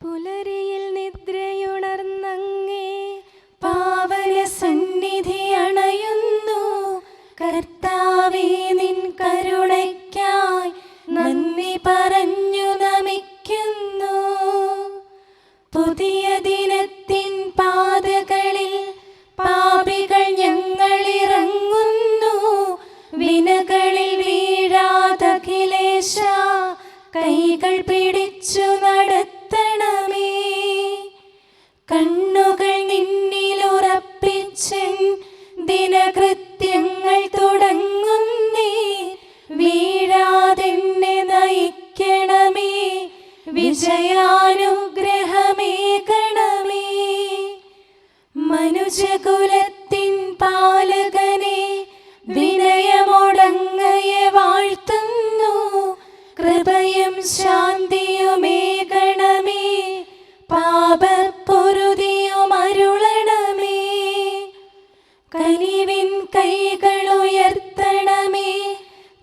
പുലരിയിൽ നിദ്രയുണർന്നങ്ങേ പാവന സന്നിധി അണയുന്നു. കർത്താവേ, നിൻ കരുണയ്ക്കായി നന്ദി പറഞ്ഞു നമിക്കുന്നു. പുതിയ ദിനത്തിൻ പാതകളിൽ പാപികൾ ഞങ്ങളിറങ്ങുന്നു. വിനകളിൽ വീഴാതഖിലേശ കൈകൾ പിടിച്ചു നടത്തണമേ. കണ്ണുകൾ നിന്നിലുറപ്പിച്ചൻ ദിനകൃത്യങ്ങൾ തുടങ്ങുന്നേ. വീഴാതെന്നെ നയിക്കണമേ, വിജയാനുഗ്രഹമേകണമേ. മനുജകുലത്തിൻ പാലകനെ വിനയമൊടങ്ങയെ വാഴ്ത്തുന്നു. കൃപയും ശാന്തിയുമേകണമേ, പാപപ്പൊറുതിയും അരുളണമേ. കനിവിൻ കൈകളുയർത്തണമേ,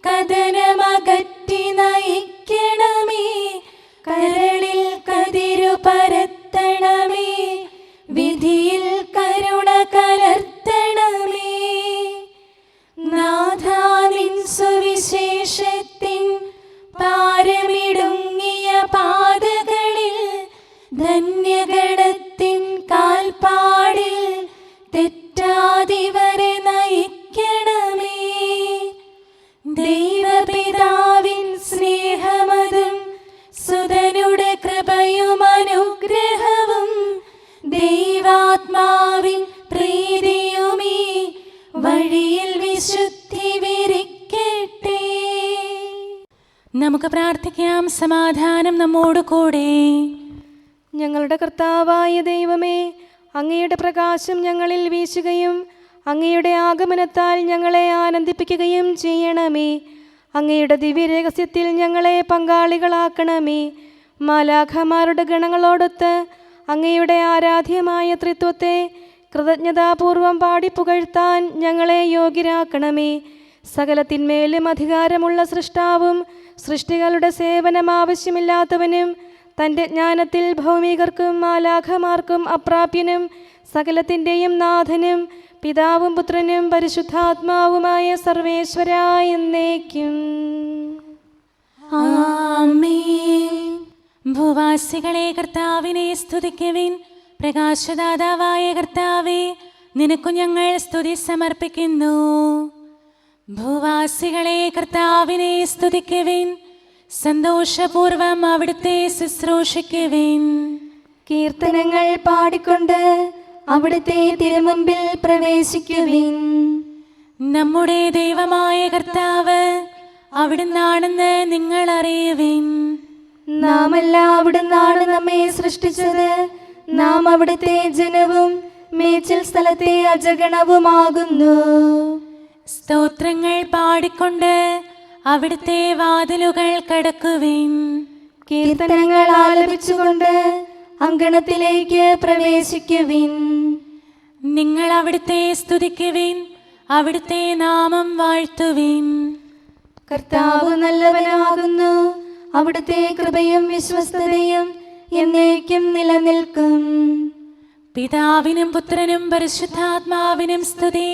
കഥനമകറ്റി നയിക്കണമേ. കരളിൽ കതിരു പരത്തണമേ, വിധിയിൽ കരുണ കലർത്തണമേ. നാഥാ, നിൻ സുവിശേഷത്തിൻ പാരമിടുങ്ങിയ പാതകളിൽ ധന്യഗണത്തിൻ കാൽപ്പാടിൽ തെറ്റാതിവരെ നയിക്കണമേ. ദൈവപിതാവിൻ സ്നേഹമതും സുതനുടെ കൃപയും അനുഗ്രഹവും ദൈവാത്മാവിൻ പ്രീതിയുമീ വഴിയിൽ വിശുദ്ധി വിരിക്കട്ടെ. നമുക്ക് പ്രാർത്ഥിക്കാം. സമാധാനം നമ്മോട് കൂടെ. ഞങ്ങളുടെ കർത്താവായ ദൈവമേ, അങ്ങയുടെ പ്രകാശം ഞങ്ങളിൽ വീശുകയും അങ്ങയുടെ ആഗമനത്താൽ ഞങ്ങളെ ആനന്ദിപ്പിക്കുകയും ചെയ്യണമേ. അങ്ങയുടെ ദിവ്യരഹസ്യത്തിൽ ഞങ്ങളെ പങ്കാളികളാക്കണമേ. മാലാഖമാരുടെ ഗണങ്ങളോടൊത്ത് അങ്ങയുടെ ആരാധ്യമായ ത്രിത്വത്തെ കൃതജ്ഞതാപൂർവം പാടിപ്പുകഴ്ത്താൻ ഞങ്ങളെ യോഗ്യരാക്കണമേ. സകലത്തിന്മേലും അധികാരമുള്ള സൃഷ്ടാവും സൃഷ്ടികളുടെ സേവനം ആവശ്യമില്ലാത്തവനും തൻ്റെ ജ്ഞാനത്തിൽ ഭൗമികർക്കും മാലാഖമാർക്കും അപ്രാപ്യനും സകലത്തിൻ്റെയും നാഥനും പിതാവും പുത്രനും പരിശുദ്ധാത്മാവുമായ സർവേശ്വരായ എന്നേക്കും ആമേൻ. ഭൂവാസികളെ കർത്താവിനെ സ്തുതിക്കുവിൻ. പ്രകാശദാതാവായ കർത്താവേ, നിനക്കു ഞങ്ങൾ സ്തുതി സമർപ്പിക്കുന്നു. ഭൂവാസികളെ കർത്താവിനെ സ്തുതിക്കുവിൻ. സന്തോഷപൂർവം അവിടുത്തെ ശുശ്രൂഷിക്കുവിൻ. കീർത്തനങ്ങൾ പാടിക്കൊണ്ട് അവിടുത്തെ തിരുമുമ്പിൽ പ്രവേശിക്കുവിൻ. നമ്മുടെ ദൈവമായ കർത്താവ് അവിടുന്നാണെന്ന് നിങ്ങൾ അറിയുവിൻ. നാമല്ല അവിടുന്നാണ് നമ്മെ സൃഷ്ടിച്ചത്. നാം അവിടുത്തെ ജനവും മേച്ചിൽ സ്ഥലത്തെ അജഗണവുമാകുന്നു. സ്തോത്രങ്ങൾ പാടിക്കൊണ്ട് അവിടുത്തെ വാതിലുകൾ കടക്കുവിൻ. കീർത്തനങ്ങൾ ആലപിച്ചുകൊണ്ട് അങ്കണത്തിലേക്ക് പ്രവേശിക്കുവിൻ. നിങ്ങൾ അവിടുത്തെ സ്തുതിക്കുവിൻ, അവിടുത്തെ നാമം വാഴ്ത്തുവിൻ. കർത്താവ് നല്ലവനാകുന്നു. അവിടുത്തെ കൃപയും വിശ്വസ്തതയും എന്നേക്കും നിലനിൽക്കും. പിതാവിനും പുത്രനും പരിശുദ്ധാത്മാവിനും സ്തുതി,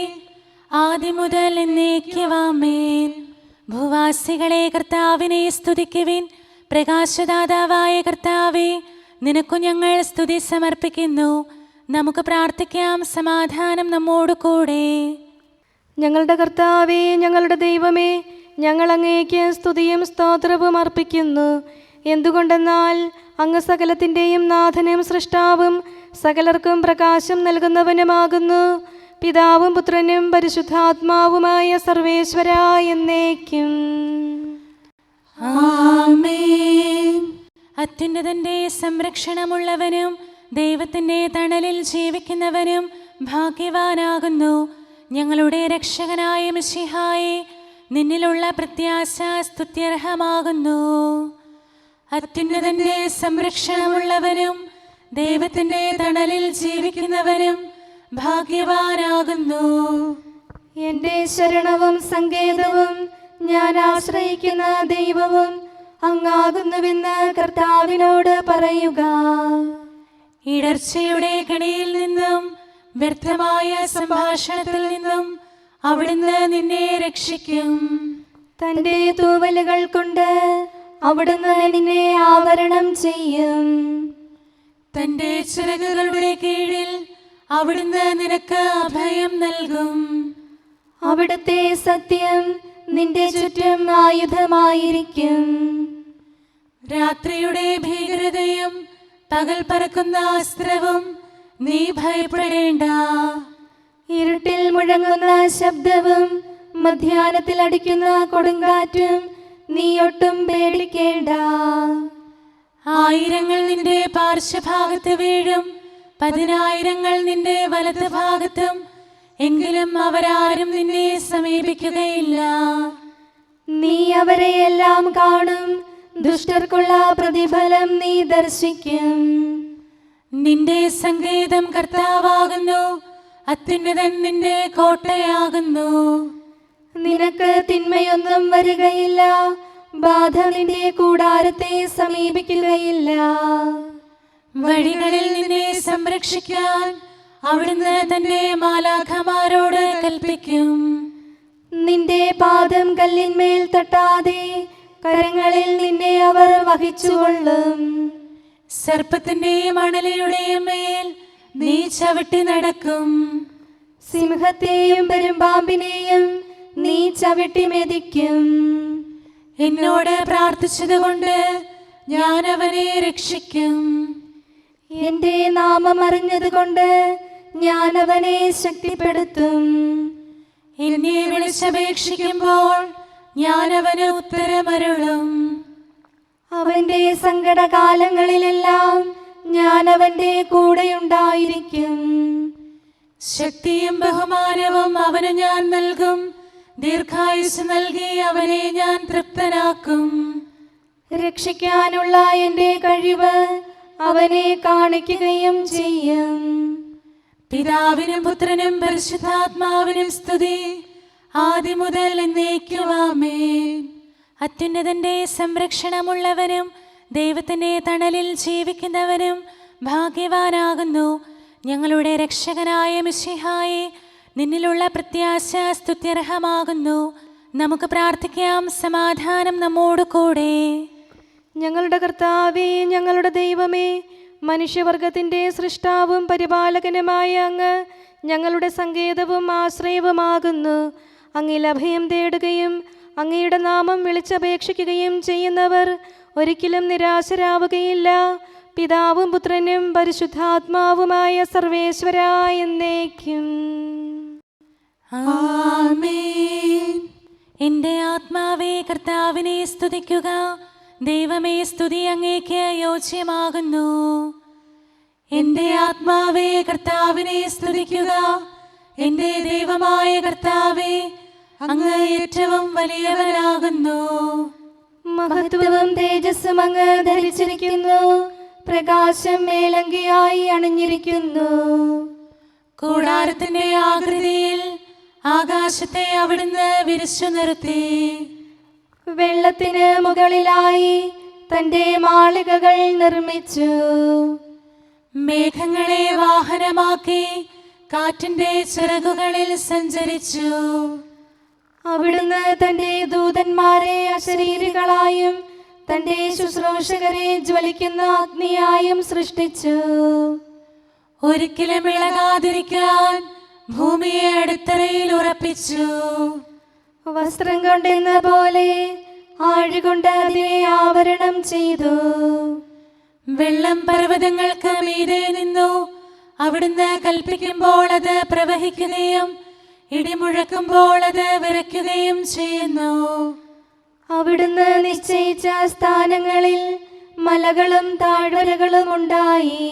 ആദ്യം മുതൽ എന്നേക്കും ആമേൻ. ഭൂവാസികളെ കർത്താവിനെ സ്തുതിക്കുവിൻ. പ്രകാശദാതാവായ കർത്താവേ, നിനക്കു ഞങ്ങൾ സ്തുതി സമർപ്പിക്കുന്നു. നമുക്ക് പ്രാർത്ഥിക്കാം. സമാധാനം നമ്മോട് കൂടെ. ഞങ്ങളുടെ കർത്താവേ, ഞങ്ങളുടെ ദൈവമേ, ഞങ്ങൾ അങ്ങേക്ക് സ്തുതിയും സ്തോത്രവും അർപ്പിക്കുന്നു. എന്തുകൊണ്ടെന്നാൽ അങ്ങ് സകലത്തിൻ്റെയും നാഥനും സൃഷ്ടാവും സകലർക്കും പ്രകാശം നൽകുന്നവനുമാകുന്നു. പിതാവും പുത്രനും പരിശുദ്ധാത്മാവുമായ സർവേശ്വരായ എന്നേക്കും ആമേൻ. അത്യുന്നതന്റെ സംരക്ഷണമുള്ളവനും ദൈവത്തിൻ്റെ തണലിൽ ജീവിക്കുന്നവനും ഭാഗ്യവാനാകുന്നു. ഞങ്ങളുടെ രക്ഷകനായ മിശിഹായേ, നിന്നിലുള്ള പ്രത്യാശ സ്തുത്യർഹമാകുന്നു. അത്യുന്നതന്റെ സംരക്ഷണമുള്ളവനും ദൈവത്തിൻ്റെ തണലിൽ ജീവിക്കുന്നവനും ഭാഗ്യവാനാകുന്നു. എൻ്റെ ശരണവും സങ്കേതവും ഞാൻ ആശ്രയിക്കുന്ന ദൈവവും അങ്ങാകുന്നുവെന്ന് കർത്താവിനോട് പറയുക. ഇടർച്ചയുടെ കണിയിൽ നിന്നും വ്യർത്ഥമായ സംഭാഷണത്തിൽ നിന്നും അവിടുന്ന് നിന്നെ രക്ഷിക്കും. തന്റെ തൂവലുകൾ കൊണ്ട് അവിടുന്ന് നിന്നെ ആവരണം ചെയ്യും. തന്റെ ചിറകുകളുടെ കീഴിൽ അവിടുന്ന് നിനക്ക് അഭയം നൽകും. അവിടുത്തെ സത്യം നിന്റെ ചുറ്റും ആയുധമായിരിക്കും. രാത്രിയുടെ ഭീകരതയും പകൽ പറക്കുന്ന അസ്ത്രവും നീ ഭയപ്പെടേണ്ട. ഇരുട്ടിൽ മുഴങ്ങുന്ന ശബ്ദവും മധ്യാഹ്നത്തിൽ അടിക്കുന്ന കൊടുങ്കാറ്റും നീ ഒട്ടും പേടിക്കേണ്ട. ആയിരങ്ങൾ നിന്റെ പാർശ്വഭാഗത്ത് വീഴും, 10,000 നിന്റെ വലത് ഭാഗത്തും, എങ്കിലും അവരാരും നിന്നെ സമീപിക്കുകയില്ല. നീ അവരെയെല്ലാം കാണും, ദുഷ്ടർക്കുള്ള പ്രതിഫലം നീ ദർശിക്കും. നിന്റെ സങ്കേതം കർത്താവാകുന്നു, അത്യുന്നതൻ നിന്റെ കോട്ടയാകുന്നു. നിനക്ക് തിന്മയൊന്നും വരികയില്ല, ബാധ നിന്റെ കൂടാരത്തെ സമീപിക്കുകയില്ല. വഴികളിൽ നിന്നെ സംരക്ഷിക്കാൻ അവിടുന്ന് തന്റെ മാലാഖമാരോട് കൽപ്പിക്കും. നിന്റെ പാദം കല്ലിന്മേൽ തട്ടാതെ കരങ്ങളിൽ നിന്നെ അവർ വഹിച്ചുകൊള്ളും. സർപ്പത്തിന്റെയും അണലയുടെയും മേൽ നീ ചവിട്ടി നടക്കും. സിംഹത്തെയും പെരുമ്പാമ്പിനെയും നീ ചവിട്ടി മെതിക്കും. എന്നോട് പ്രാർത്ഥിച്ചതുകൊണ്ട് ഞാൻ അവനെ രക്ഷിക്കും. എന്റെ നാമം അറിഞ്ഞതുകൊണ്ട് ഞാൻ അവനെ ശക്തിപ്പെടുത്തും. എന്നെ വിളിച്ചപേക്ഷിക്കുമ്പോൾ ഞാൻ അവന് ഉത്തരമരുളും. അവന്റെ സങ്കടകാലങ്ങളിലെല്ലാം ഞാൻ അവന്റെ കൂടെയുണ്ടായിരിക്കും. ശക്തിയും ബഹുമാനവും അവന് ഞാൻ നൽകും. ദീർഘായുസ് നൽകി അവനെ ഞാൻ തൃപ്തനാക്കും. രക്ഷിക്കാനുള്ള എന്റെ കഴിവ് അവനെ കാണിക്കുകയും ചെയ്യും. പിതാവിനും പുത്രനും പരിശുദ്ധാത്മാവിനും സ്തുതി, ആദ്യം മുതൽ എന്നേക്കും ആമേൻ. അത്യുന്നതന്റെ സംരക്ഷണമുള്ളവനും ദൈവത്തിന്റെ തണലിൽ ജീവിക്കുന്നവനും ഭാഗ്യവാനാകുന്നു ഞങ്ങളുടെ രക്ഷകനായ മിശിഹായേ. നിന്നിലുള്ള പ്രത്യാശ സ്തുത്യർഹമാകുന്നു. നമുക്ക് പ്രാർത്ഥിക്കാം. സമാധാനം നമ്മോട് കൂടെ. ഞങ്ങളുടെ കർത്താവേ, ഞങ്ങളുടെ ദൈവമേ, മനുഷ്യവർഗത്തിൻ്റെ സൃഷ്ടാവും പരിപാലകനുമായ അങ്ങ് ഞങ്ങളുടെ സങ്കേതവും ആശ്രയവുമാകുന്നു. അങ്ങിൽ അഭയം തേടുകയും അങ്ങയുടെ നാമം വിളിച്ചപേക്ഷിക്കുകയും ചെയ്യുന്നവർ ഒരിക്കലും നിരാശരാവുകയില്ല. പിതാവും പുത്രനും പരിശുദ്ധാത്മാവുമായ സർവേശ്വരായ എന്നേക്കും ആമേൻ. എൻ്റെ ആത്മാവേ കർത്താവിനെ സ്തുതിക്കുക. ദൈവമേ, സ്തുതി അങ്ങേക്ക് യോജ്യമാകുന്നു. എൻ്റെ ആത്മാവേ കർത്താവിനെ സ്തുതിക്കുക. എൻ്റെ ദൈവമായ കർത്താവേ, അങ്ങ് ഏറ്റവും വലിയവനാകുന്നു. മഹത്വവും തേജസ്സും അങ്ങ് ധരിച്ചിരിക്കുന്നു. പ്രകാശം മേലങ്കിയായി അണിഞ്ഞിരിക്കുന്നു. കൂടാരത്തിന്റെ ആകൃതിയിൽ ആകാശത്തെ അവിടുന്ന് വിരിച്ചു നിർത്തി. വെള്ളത്തിന് മുകളിലായി തന്റെ മാളികകൾ നിർമ്മിച്ചു. മേഘങ്ങളെ വാഹനമാക്കി കാറ്റിന്റെ ചിറകുകളിൽ സഞ്ചരിച്ചു. അവിടുന്ന് തന്റെ ദൂതന്മാരെ അശരീരികളായും തന്റെ ശുശ്രൂഷകരെ ജ്വലിക്കുന്ന അഗ്നിയായും സൃഷ്ടിച്ചു. ഒരിക്കലും ഇളകാതിരിക്കാൻ ഭൂമിയെ അടിത്തറയിൽ ഉറപ്പിച്ചു. വസ്ത്രം കൊണ്ടെന്ന പോലെ ആഴികൊണ്ട് അതിനെ ആവരണം ചെയ്തു. വെള്ളം പർവ്വതങ്ങൾക്ക് മീതെ നിന്നു. അവിടുന്ന് കൽപ്പിക്കുമ്പോൾ അത് പ്രവഹിക്കുകയും ഇടിമുഴക്കുമ്പോൾ അത് വിറയ്ക്കുകയും ചെയ്യുന്നു. അവിടുന്ന് നിശ്ചയിച്ച സ്ഥാനങ്ങളിൽ മലകളും താഴ്വരകളും ഉണ്ടായി.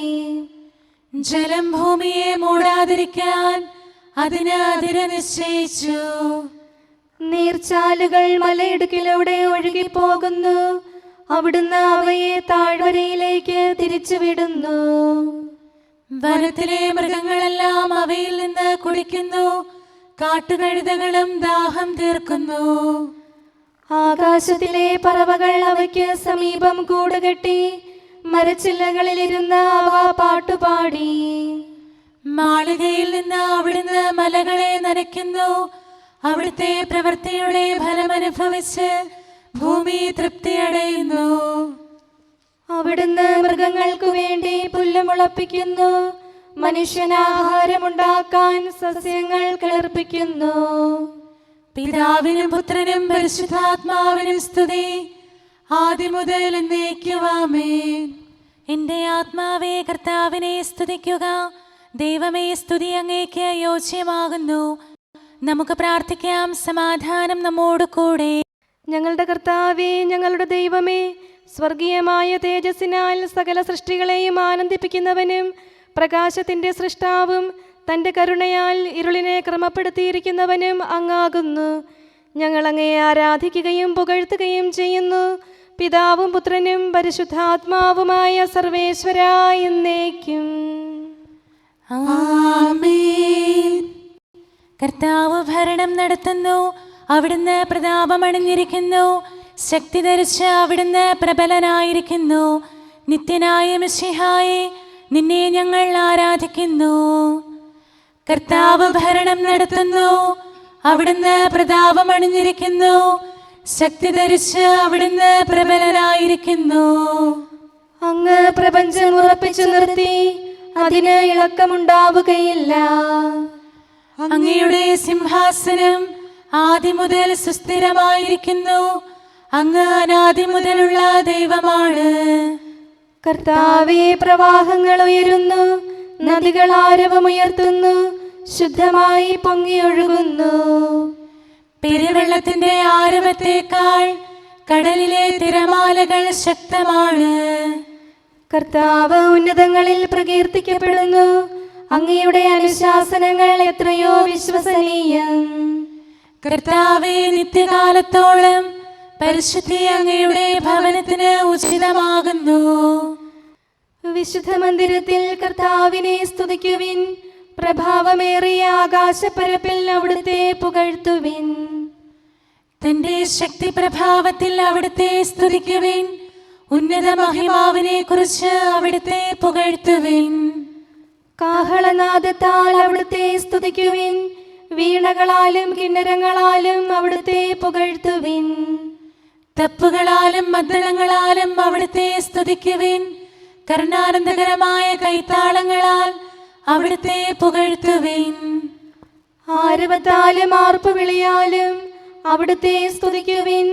ജലം ഭൂമിയെ മൂടാതിരിക്കാൻ അതിന് അതിര് നിശ്ചയിച്ചു. നീർച്ചാലുകൾ മലയിടുക്കിലൂടെ ഒഴുകിപ്പോകുന്നു. അവിടുന്ന് അവയെ താഴ്വരയിലേക്ക് തിരിച്ചുവിടുന്നു. വനത്തിലെ മൃഗങ്ങളെല്ലാം അവയിൽ നിന്ന് കുടിക്കുന്നു. കാട്ടുകഴുതകളും ദാഹം തീർക്കുന്നു. ആകാശത്തിലെ പറവകൾ അവയ്ക്ക് സമീപം കൂടുകെട്ടി മരച്ചില്ലകളിലിരുന്ന് അവ പാട്ടുപാടി. മാളികയിൽ നിന്ന് അവിടുന്ന് മലകളെ നനയ്ക്കുന്നു. അവിടുത്തെ പ്രവൃത്തിയുടെ ഫലമനുഭവിച്ച് ഭൂമി തൃപ്തിയടയുന്നു. അവിടുന്ന് മൃഗങ്ങൾക്കു വേണ്ടി പുല്ല് മുളപ്പിക്കുന്നു. മനുഷ്യനാഹാരമുണ്ടാക്കാൻ സസ്യങ്ങൾ കിളിർപ്പിക്കുന്നു. പിതാവിനും പുത്രനും പരിശുദ്ധാത്മാവിനും സ്തുതി, ആദ്യം മുതൽ എന്നേക്കും ആമേൻ. എന്റെ ആത്മാവേ കർത്താവിനെ സ്തുതിക്കുക. ദൈവമേ, സ്തുതി അങ്ങേക്ക് യോജ്യമാകുന്നു. നമുക്ക് പ്രാർത്ഥിക്കാം. സമാധാനം നമ്മോട് കൂടെ. ഞങ്ങളുടെ കർത്താവേ, ഞങ്ങളുടെ ദൈവമേ, സ്വർഗീയമായ തേജസ്സിനാൽ സകല സൃഷ്ടികളെയും ആനന്ദിപ്പിക്കുന്നവനും പ്രകാശത്തിൻ്റെ സൃഷ്ടാവും തൻ്റെ കരുണയാൽ ഇരുളിനെ ക്രമപ്പെടുത്തിയിരിക്കുന്നവനും അങ്ങാകുന്നു. ഞങ്ങൾ അങ്ങയെ ആരാധിക്കുകയും പുകഴ്ത്തുകയും ചെയ്യുന്നു. പിതാവും പുത്രനും പരിശുദ്ധാത്മാവുമായ സർവേശ്വരാ എന്നേക്കും ആമേൻ. കർത്താവ് ഭരണം നടത്തുന്നു. അവിടുന്ന് പ്രതാപമണിഞ്ഞിരിക്കുന്നു. ശക്തി ധരിച്ച് അവിടുന്ന് പ്രബലനായിരിക്കുന്നു. നിത്യനായ മിശിഹായെ, നിന്നെ ഞങ്ങൾ ആരാധിക്കുന്നു. കർത്താവ് ഭരണം നടത്തുന്നു. അവിടുന്ന് പ്രതാപമണിഞ്ഞിരിക്കുന്നു. ശക്തി ധരിച്ച് അവിടുന്ന് പ്രബലനായിരിക്കുന്നു. അങ്ങ് പ്രപഞ്ചം ഉറപ്പിച്ചു നിർത്തി, അതിന് ഇളക്കമുണ്ടാവുകയില്ല. അങ്ങയുടെ സിംഹാസനം ആദ്യം മുതൽ സുസ്ഥിരമായിരിക്കുന്നു. അങ്ങ് അനാദി മുതലുള്ള ദൈവമാണ്. കർത്താവേ, പ്രവാഹങ്ങൾ ഉയരുന്നു, നദികൾ ആരവമുയർത്തുന്നു, ശുദ്ധമായി പൊങ്ങിയൊഴുകുന്നു. പെരുവെള്ളത്തിന്റെ ആരവത്തേക്കാൾ കടലിലെ തിരമാലകൾ ശക്തമാണ്. കർത്താവ് ഉന്നതങ്ങളിൽ പ്രകീർത്തിക്കപ്പെടുന്നു. അങ്ങയുടെ അനുശാസനങ്ങൾ എത്രയോ വിശ്വസനീയം. കർത്താവേ, നിത്യകാലത്തോളം പരിശുദ്ധി അങ്ങയുടെ ഭവനത്തിന് ഉചിതമാകുന്നു. വിശുദ്ധ മന്ദിരത്തിൽ കർത്താവിനെ സ്തുതിക്കുവിൻ. പ്രഭാവമേറിയ ആകാശപ്പരപ്പിൽ അവിടുത്തെ പുകഴ്ത്തുവിൻ. തന്റെ ശക്തി പ്രഭാവത്തിൽ അവിടുത്തെ സ്തുതിക്കുവിൻ. ഉന്നത മഹിമാവിനെ കുറിച്ച് അവിടുത്തെ പുകഴ്ത്തുവിൻ. കാഹളനാദത്താൽ അവിടുത്തെ സ്തുതിക്കുവിൻ. വീണകളാലും കിന്നരങ്ങളാലും അവിടുത്തെ പുകഴ്ത്തുവിൻ. തപ്പുകളാലും മദ്ദളങ്ങളാലും അവിടുത്തെ സ്തുതിക്കുവിൻ. കരുണാനന്ദകരമായ കൈത്താളങ്ങളാൽ അവിടുത്തെ പുകഴ്ത്തുവിൻ. ആരവത്താലും ആർപ്പുവിളിയാലും അവിടുത്തെ സ്തുതിക്കുവിൻ.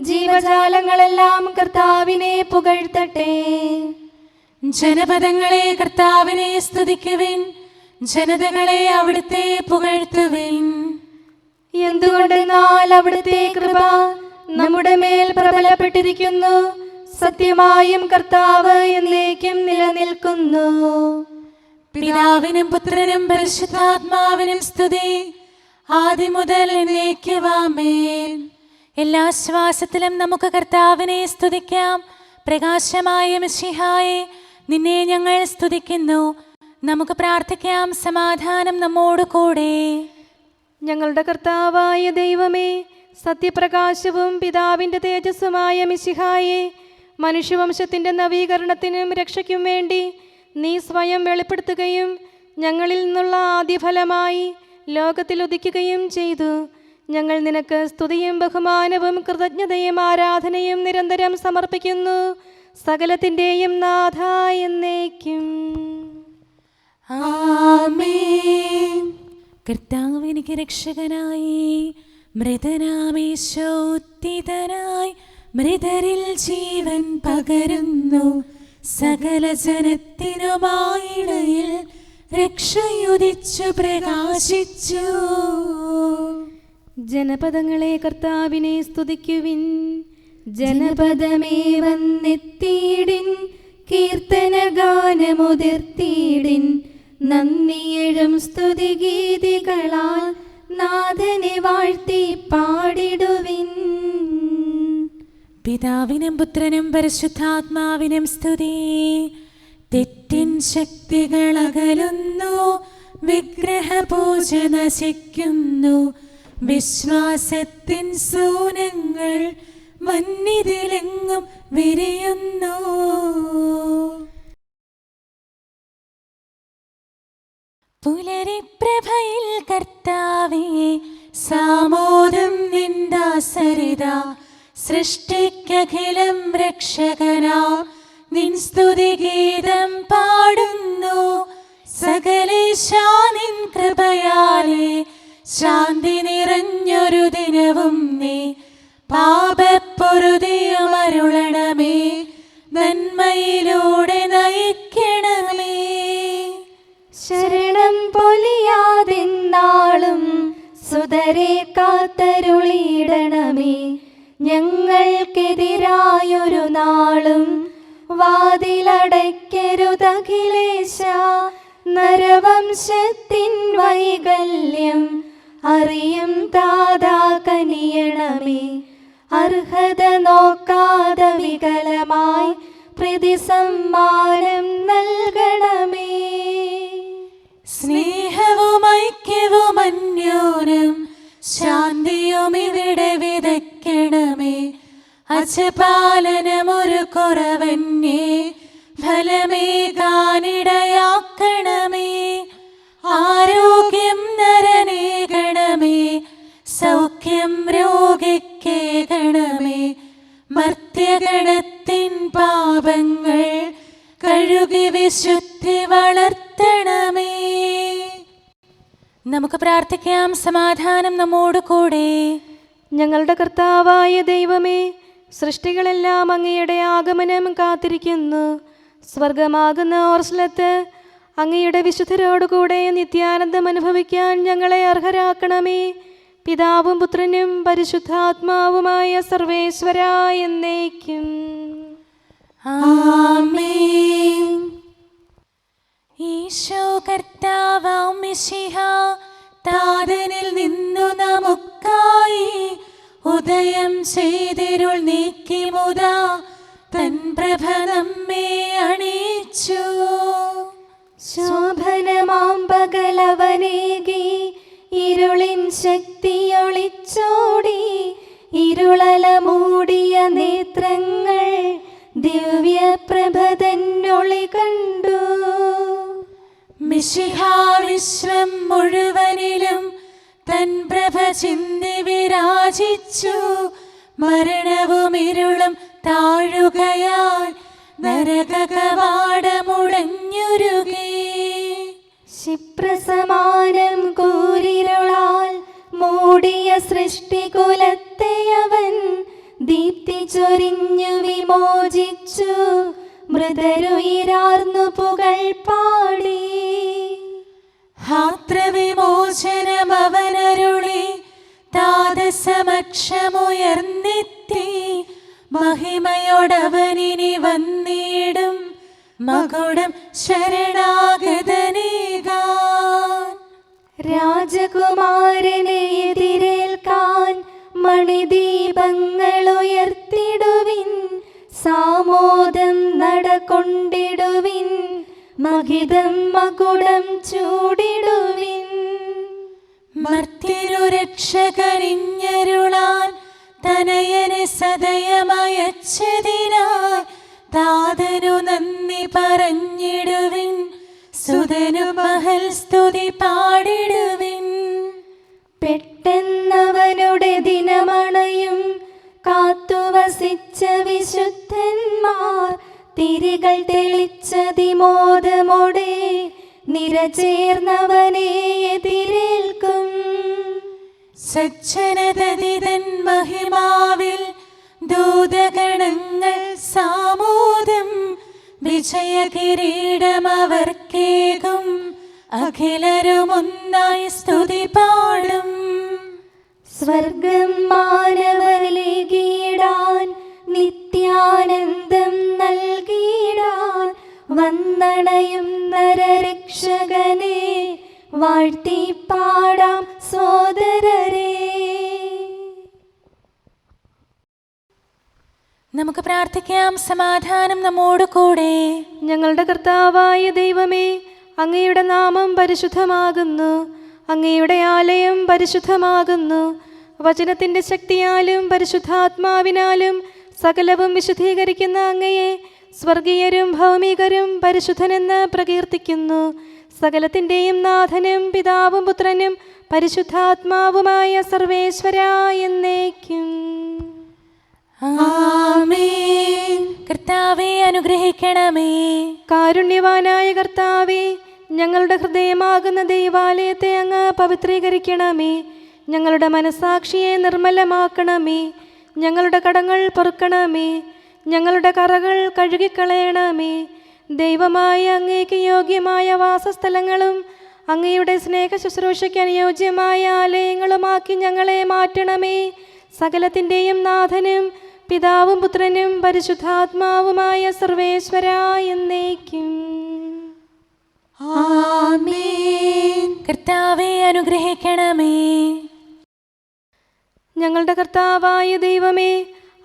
ജീവജാലങ്ങളെല്ലാം കർത്താവിനെ പുകഴ്ത്തട്ടെ. ജനപദങ്ങളെ കർത്താവിനെ സ്തുതിക്കുവിൻ. ജനതകളെ അവിടുത്തെ പുകഴ്ത്തുവിൻ. എന്തുകൊണ്ടെന്നാൽ അവിടുത്തെ കൃപ നമ്മുടെ മേൽ പ്രബലപ്പെട്ടിരിക്കുന്നു. സത്യമായും കർത്താവ് എന്നേക്കും നിലനിൽക്കുന്നു. പിതാവിനും പുത്രനും പരിശുദ്ധാത്മാവിനും സ്തുതി, ആദ്യം മുതൽ എന്നേക്കും ആമേൻ. എല്ലാ ശ്വാസത്തിലും നമുക്ക് കർത്താവിനെ സ്തുതിക്കാം. പ്രകാശമായ മിശിഹായെ, നിന്നെ ഞങ്ങൾ സ്തുതിക്കുന്നു. നമുക്ക് പ്രാർത്ഥിക്കാം. സമാധാനം നമ്മോട് കൂടെ. ഞങ്ങളുടെ കർത്താവായ ദൈവമേ, സത്യപ്രകാശവും പിതാവിൻ്റെ തേജസ്സുമായ മിശിഹായെ, മനുഷ്യവംശത്തിൻ്റെ നവീകരണത്തിനും രക്ഷയ്ക്കും വേണ്ടി നീ സ്വയം വെളിപ്പെടുത്തുകയും ഞങ്ങളിൽ നിന്നുള്ള ആദ്യഫലമായി ലോകത്തിൽ ഉദിക്കുകയും ചെയ്തു. ഞങ്ങൾ നിനക്ക് സ്തുതിയും ബഹുമാനവും കൃതജ്ഞതയും ആരാധനയും നിരന്തരം സമർപ്പിക്കുന്നു. സകലത്തിൻ്റെയും നാഥ എന്നേക്കും ആമേൻ. കർത്താവ് എനിക്ക് രക്ഷകനായി, മൃതനാമേശോത്തിതനായി മൃതരിൽ ജീവൻ പകരുന്നു. സകല ജനത്തിനുമായിടയിൽ രക്ഷയുദിച്ചു പ്രകാശിച്ചു. ജനപദങ്ങളെ കർത്താവിനെ സ്തുതിക്കുവിൻ. ജനപദമേ വന്നെത്തിയിടിൻ, കീർത്തനഗാനമുതിർത്തിയിടിൻ. നന്ദിയെഴും സ്തുതിഗീതികളാൽ നാഥനെ വാഴ്ത്തി പാടിടുവിൻ. പിതാവിനും പുത്രനും പരിശുദ്ധാത്മാവിനും സ്തുതി. തെറ്റിൻ ശക്തികൾ അകലുന്നു, വിഗ്രഹപൂജ നശിക്കുന്നു. വിശ്വാസത്തിൻ സൂനങ്ങൾ വന്നിതിലെങ്ങും വിരിയുന്നു. പുലരിപ്രഭയിൽ കർത്താവേ സാമോദം നിന്ദാസരിത, സൃഷ്ടിക്കഖിലം രക്ഷകനാം നിൻ സ്തുതിഗീതം പാടുന്നു. സകലേശാ നിൻ കൃപയാലേ ശാന്തി നിറഞ്ഞൊരു ദിനവും നീ, പാപപ്പൊറുതിയുമരുളണമേ, നന്മയിലൂടെ നയിക്കണമേ. ശരണം പൊലിയാതെന്നാളും സുതരെ കാത്തരുളിയിടണമേ. ഞങ്ങൾക്കെതിരായൊരു നാളും വാതിലടയ്ക്കരുതഖിലേശ. നരവംശത്തിൻ വൈകല്യം അറിയും താതാ കനിയണമേ. അർഹത നോക്കാതെ വികലമായി പ്രതിസമ്മാനം നൽകണമേ. സ്നേഹവും ഐക്യവും അന്യോന്യം ശാന്തിയും ഇവിടെ വിതയ്ക്കണമേ. അജപാലനമൊരു കുറവന്യേ ഫലമേകാനിടയാക്കണമേ. ആരോഗ്യം നരനേകണമേ, സൗഖ്യം രോഗിക്കേകണമേ. മർത്യഗണത്തിൻ പാപങ്ങൾ കഴുകി വിശുദ്ധി വളർത്തണമേ. നമുക്ക് പ്രാർത്ഥിക്കാം. സമാധാനം നമ്മോട് കൂടെ. ഞങ്ങളുടെ കർത്താവായ ദൈവമേ, സൃഷ്ടികളെല്ലാം അങ്ങയുടെ ആഗമനം കാത്തിരിക്കുന്നു. സ്വർഗമാകുന്ന ഓർസ്ലത്ത് അങ്ങയുടെ വിശുദ്ധരോടുകൂടെ നിത്യാനന്ദം അനുഭവിക്കാൻ ഞങ്ങളെ അർഹരാക്കണമേ. പിതാവും പുത്രനും പരിശുദ്ധാത്മാവുമായ സർവേശ്വരാ എന്നേക്കും. ആമേൻ. ഈശോ കർത്താവാം മിശിഹ താതനിൽ നിന്നു നമുക്കായി ഉദയം ചെയ്തിരുൾ നീക്കി മുതാ തൻ പ്രഭ നമ്മെ അണിയിച്ചു. ശോഭനമാം പകലവനേകി ഇരുളിൻ ശക്തിയൊളിച്ചോടി. ഇരുളല മൂടിയ നേത്രങ്ങൾ ദിവ്യപ്രഭതന്നൊളി കണ്ടു. മിശിഹ വിശ്വം മുഴുവനിലും തൻ പ്രഭ ചിന്തി വിരാജിച്ചു. മരണവും ഇരുളും താഴുകയാൽ നരകകവാടമുടഞ്ഞുരുകി. ക്ഷിപ്രസമാനം കൂരിരുളാൽ മൂടിയ സൃഷ്ടികുലത്തെയവൻ ദീപ്തി ചൊരിഞ്ഞു വിമോചിച്ചു. മൃതരുയിരാർന്നു പുകൾ പാടി. ഹാത്രവിമോചനം അവനരുളി താതസമക്ഷമുയർന്നെത്തി. മഹിമയോടവനിനി വന്നിടും മകുടം ശരണാഗതനേകാൻ. രാജകുമാരനെ എതിരേൽക്കാൻ മണിദീപങ്ങൾ ഉയർത്തിടുവിൻ. സാമോദം നടകൊണ്ടിടുവിൻ. മഹിതം മകുടം ചൂടിടുവിൻ. മർത്യനു രക്ഷകരിഞ്ഞരുളാൻ തനയനെ സദയമയച്ചതിനായി താതനു നന്ദി പറഞ്ഞിടുവിൻ. സുതനു മഹൽ സ്തുതി പാടിടുവിൻ. പെട്ടെന്നവനുടെ ദിനമണയും കാത്തുവസിച്ച വിശുദ്ധന്മാർ തിരികൾ തെളിച്ചതിമോദമോടെ നിരചേർന്നവനെ എതിരേൽക്കും. സജ്ജനതതിതൻ മഹിമാവിൽ ദൂതഗണങ്ങൾ സാമോദം. വിജയകിരീടമവർക്കേകും അഖിലരുമൊന്നായി സ്തുതി പാടും. സ്വർഗം മാനവരിലേകിടാൻ നിത്യാനന്ദം നൽകിടാൻ വന്നണയും നരരക്ഷകനെ വാഴ്ത്തി പാടാം സോദരരെ. നമുക്ക് പ്രാർത്ഥിക്കാം. സമാധാനം നമ്മോട് കൂടെ. ഞങ്ങളുടെ കർത്താവായ ദൈവമേ, അങ്ങയുടെ നാമം പരിശുദ്ധമാകുന്നു. അങ്ങയുടെ ആലയം പരിശുദ്ധമാകുന്നു. വചനത്തിൻ്റെ ശക്തിയാലും പരിശുദ്ധാത്മാവിനാലും സകലവും വിശുദ്ധീകരിക്കുന്ന അങ്ങയെ സ്വർഗീയരും ഭൗമികരും പരിശുദ്ധനെന്ന് പ്രകീർത്തിക്കുന്നു. സകലത്തിൻ്റെയും നാഥനും പിതാവും പുത്രനും പരിശുദ്ധാത്മാവുമായ സർവേശ്വരാ എന്നേക്കും. ആമേൻ. കർത്താവേ അനുഗ്രഹിക്കണമേ. കാരുണ്യവാനായ കർത്താവേ, ഞങ്ങളുടെ ഹൃദയമാകുന്ന ദൈവാലയത്തെ അങ്ങ് പവിത്രീകരിക്കണമേ. ഞങ്ങളുടെ മനസാക്ഷിയെ നിർമ്മലമാക്കണമേ. ഞങ്ങളുടെ കടങ്ങൾ പൊറുക്കണമേ. ഞങ്ങളുടെ കറകൾ കഴുകിക്കളയണമേ. ദൈവമായ അങ്ങേക്ക് യോഗ്യമായ വാസസ്ഥലങ്ങളും അങ്ങയുടെ സ്നേഹ ശുശ്രൂഷയ്ക്ക് അനുയോജ്യമായ ആലയങ്ങളുമാക്കി ഞങ്ങളെ മാറ്റണമേ. സകലത്തിൻ്റെയും നാഥനും പിതാവും പുത്രനും പരിശുദ്ധാത്മാവുമായ സർവേശ്വരാ എന്നേക്കും. ആമേൻ. കർത്താവേ അനുഗ്രഹിക്കണമേ. ഞങ്ങളുടെ കർത്താവായ ദൈവമേ,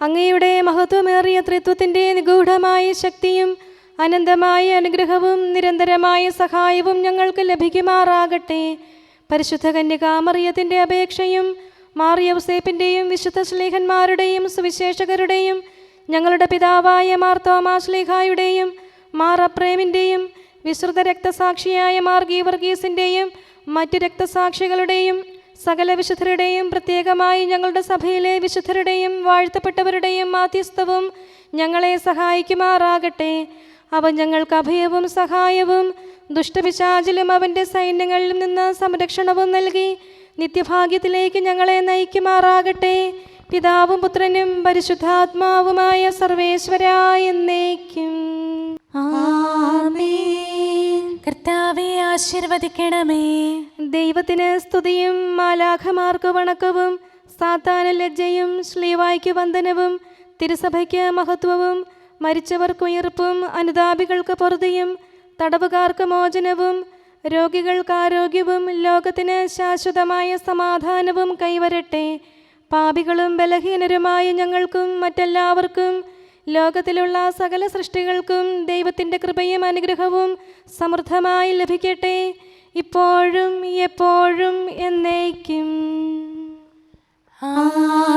അങ്ങയുടെ മഹത്വമേറിയ ത്രിത്വത്തിൻ്റെ നിഗൂഢമായ ശക്തിയും അനന്തമായ അനുഗ്രഹവും നിരന്തരമായ സഹായവും ഞങ്ങൾക്ക് ലഭിക്കുമാറാകട്ടെ. പരിശുദ്ധ കന്യകാമറിയത്തിൻ്റെ അപേക്ഷയും മാറിയൗസേപ്പിൻ്റെയും വിശുദ്ധ ശ്ലീഹന്മാരുടെയും സുവിശേഷകരുടെയും ഞങ്ങളുടെ പിതാവായ മാർ തോമാ ശ്ലീഹായുടെയും മാർ അപ്രേമിൻ്റെയും വിശുദ്ധ രക്തസാക്ഷിയായ മാർ ഗീവർഗീസിൻ്റെയും മറ്റു രക്തസാക്ഷികളുടെയും സകല വിശുദ്ധരുടെയും പ്രത്യേകമായി ഞങ്ങളുടെ സഭയിലെ വിശുദ്ധരുടെയും വാഴ്ത്തപ്പെട്ടവരുടെയും മാധ്യസ്ഥവും ഞങ്ങളെ സഹായിക്കുമാറാകട്ടെ. അവൻ ഞങ്ങൾക്ക് അഭയവും സഹായവും ദുഷ്ടപിശാചിലും അവൻ്റെ സൈന്യങ്ങളിൽ നിന്ന് സംരക്ഷണവും നൽകി നിത്യഭാഗ്യത്തിലേക്ക് ഞങ്ങളെ നയിക്കുമാറാകട്ടെ. പിതാവും പുത്രനും പരിശുദ്ധാത്മാവുമായ സർവേശ്വരാ എന്നേക്കും. ആമേൻ. കർത്താവേ ആശീർവദിക്കണമേ. ദൈവത്തിന് സ്തുതിയും മാലാഖമാർക്ക് വണക്കവും സാത്താന് ലജ്ജയും ശ്ലീവായ്ക്ക് വന്ദനവും തിരുസഭയ്ക്ക് മഹത്വവും മരിച്ചവർക്ക് ഉയർപ്പും അനുതാപികൾക്ക് പൊറുതിയും തടവുകാർക്ക് മോചനവും രോഗികൾക്ക് ആരോഗ്യവും ലോകത്തിന് ശാശ്വതമായ സമാധാനവും കൈവരട്ടെ. പാപികളും ബലഹീനരുമായ ഞങ്ങൾക്കും മറ്റെല്ലാവർക്കും ലോകത്തിലുള്ള സകല സൃഷ്ടികൾക്കും ദൈവത്തിൻ്റെ കൃപയും അനുഗ്രഹവും സമൃദ്ധമായി ലഭിക്കട്ടെ, ഇപ്പോഴും എപ്പോഴും എന്നേക്കും. ആമേൻ.